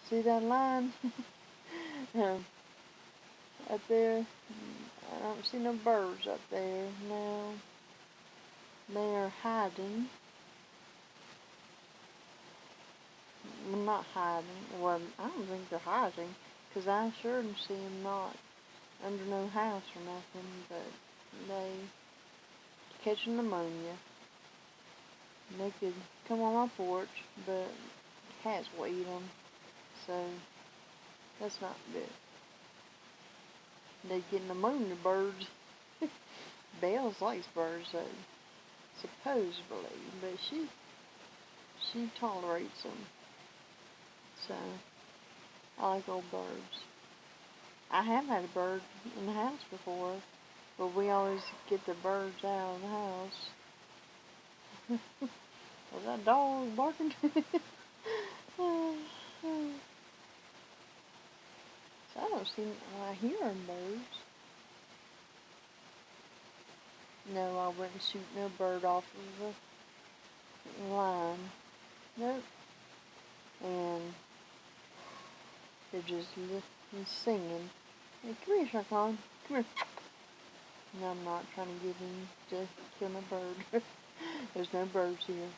See that line? Up there? I don't see no birds up there. No. They are hiding. Well, not hiding. Well, I don't think they're hiding. Because I sure see them not under no house or nothing. But they catching pneumonia. They could come on my porch, but cats will eat them. So that's not good. They get pneumonia, birds. Bells likes birds, though, supposedly, but she tolerates them. So I like old birds. I have had a bird in the house before, but we always get the birds out of the house. Was that dog barking? So I don't see. I hear them birds. No, I wouldn't shoot no bird off of the line. Nope. And they're just singing. Hey, come here, Sharkon. Come here. No, I'm not trying to get him to kill my bird. There's no birds here.